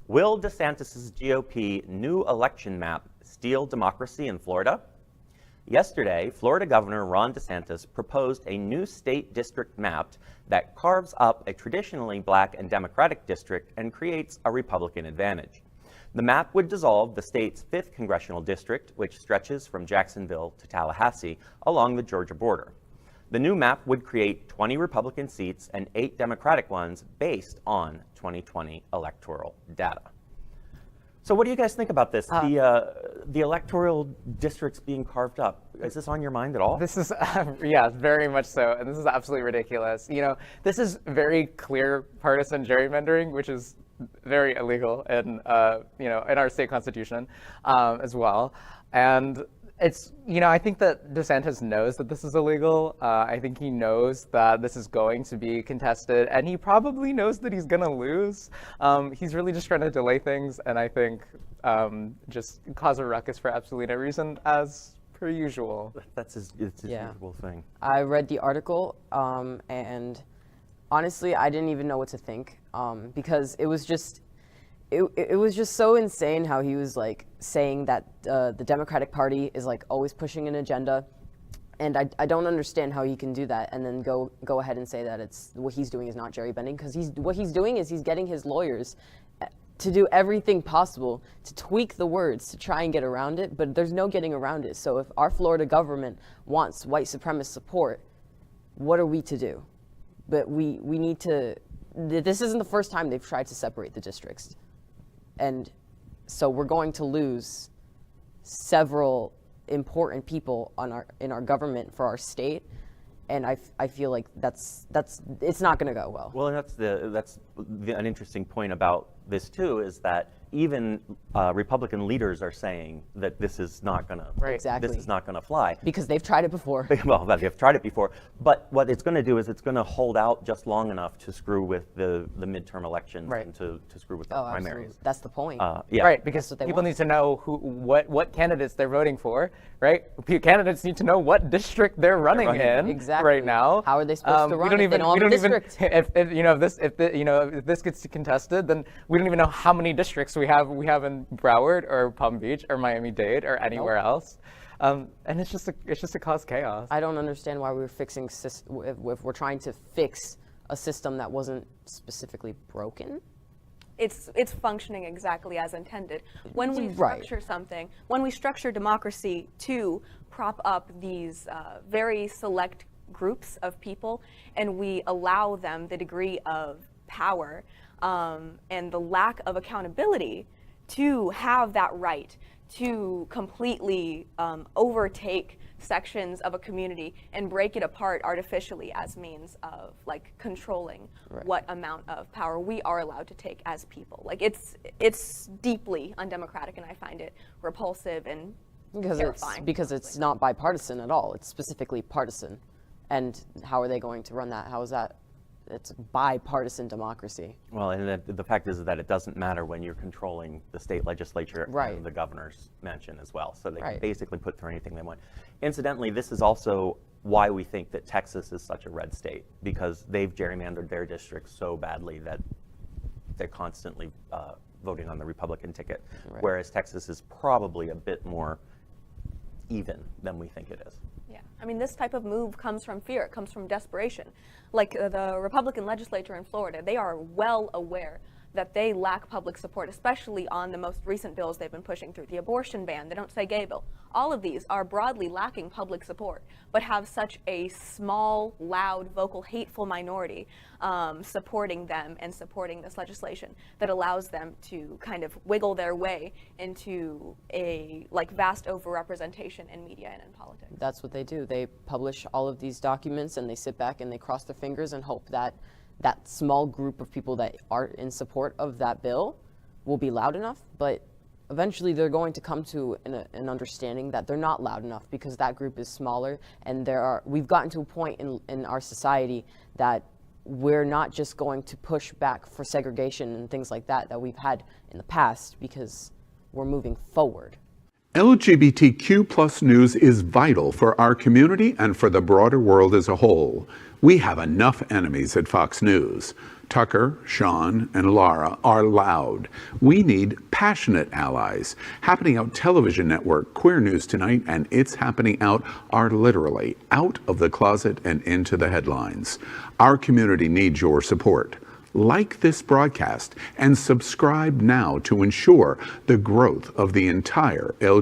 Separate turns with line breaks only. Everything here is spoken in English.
Will DeSantis' GOP new election map steal democracy in Florida? Yesterday, Florida Governor Ron DeSantis proposed a new state district map that carves up a traditionally black and Democratic district and creates a Republican advantage. The map would dissolve the state's 5th congressional district, which stretches from Jacksonville to Tallahassee along the Georgia border. The new map would create 20 Republican seats and 8 Democratic ones based on 2020 electoral data. So what do you guys think about this? The electoral districts being carved up. Is this on your mind at all?
This is, yeah, very much so. And this is absolutely ridiculous. You know, this is very clear partisan gerrymandering, which is very illegal in, you know, in our state constitution as well. And it's, you know, I think that DeSantis knows that this is illegal. I think he knows that this is going to be contested, and he probably knows that he's going to lose. He's really just trying to delay things, and I think just cause a ruckus for absolutely no reason, as per usual.
It's his usual thing.
I read the article, and honestly, I didn't even know what to think, because it was just so insane how he was like saying that the Democratic Party is like always pushing an agenda, and I don't understand how he can do that and then go ahead and say that it's what he's doing is not gerrymandering, because what he's doing is he's getting his lawyers to do everything possible to tweak the words to try and get around it, but there's no getting around it. So if our Florida government wants white supremacist support, what are we to do? But we need to. This isn't the first time they've tried to separate the districts. And so we're going to lose several important people in our government for our state, and I feel like it's not going to go well.
Well, and that's an interesting point about this too, is that even Republican leaders are saying that this is not going to
Exactly.
This is not going to fly
because they've tried it before.
Well, they've tried it before, but what it's going to do is it's going to hold out just long enough to screw with the midterm elections and to screw with the primaries.
Absolutely. That's the point.
Yeah.
Right, because people need to know what candidates they're voting for, right? Candidates need to know what district they're running in
exactly.
right now.
How are they supposed to run if they don't have a district?
If this gets contested, then we don't even know how many districts we have in Broward or Palm Beach or Miami-Dade or anywhere else. And it's just to cause chaos.
I don't understand why we're fixing if we're trying to fix a system that wasn't specifically broken.
It's functioning exactly as intended. When we structure something, when we structure democracy to prop up these very select groups of people, and we allow them the degree of power and the lack of accountability to have that right to completely overtake sections of a community and break it apart artificially as means of like controlling what amount of power we are allowed to take as people. Like it's deeply undemocratic, and I find it repulsive and terrifying.
Because it's not bipartisan at all. It's specifically partisan. And how are they going to run that? How is that? It's bipartisan democracy.
Well, and the fact is that it doesn't matter when you're controlling the state legislature and the governor's mansion as well. So they can basically put through anything they want. Incidentally, this is also why we think that Texas is such a red state, because they've gerrymandered their districts so badly that they're constantly voting on the Republican ticket, whereas Texas is probably a bit more even than we think it is.
Yeah, I mean, this type of move comes from fear. It comes from desperation. Like the Republican legislature in Florida, they are well aware that they lack public support, especially on the most recent bills they've been pushing through. The abortion ban, they don't say gay bill. All of these are broadly lacking public support, but have such a small, loud, vocal, hateful minority supporting them and supporting this legislation that allows them to kind of wiggle their way into a like vast overrepresentation in media and in politics.
That's what they do. They publish all of these documents and they sit back and they cross their fingers and hope that that small group of people that are in support of that bill will be loud enough, but eventually they're going to come to an understanding that they're not loud enough because that group is smaller, and we've gotten to a point in our society that we're not just going to push back for segregation and things like that we've had in the past, because we're moving forward.
LGBTQ+ news is vital for our community and for the broader world as a whole. We have enough enemies at Fox News. Tucker, Sean, and Laura are loud. We need passionate allies. Happening Out Television Network, Queer News Tonight, and It's Happening Out are literally out of the closet and into the headlines. Our community needs your support. Like this broadcast and subscribe now to ensure the growth of the entire LGBT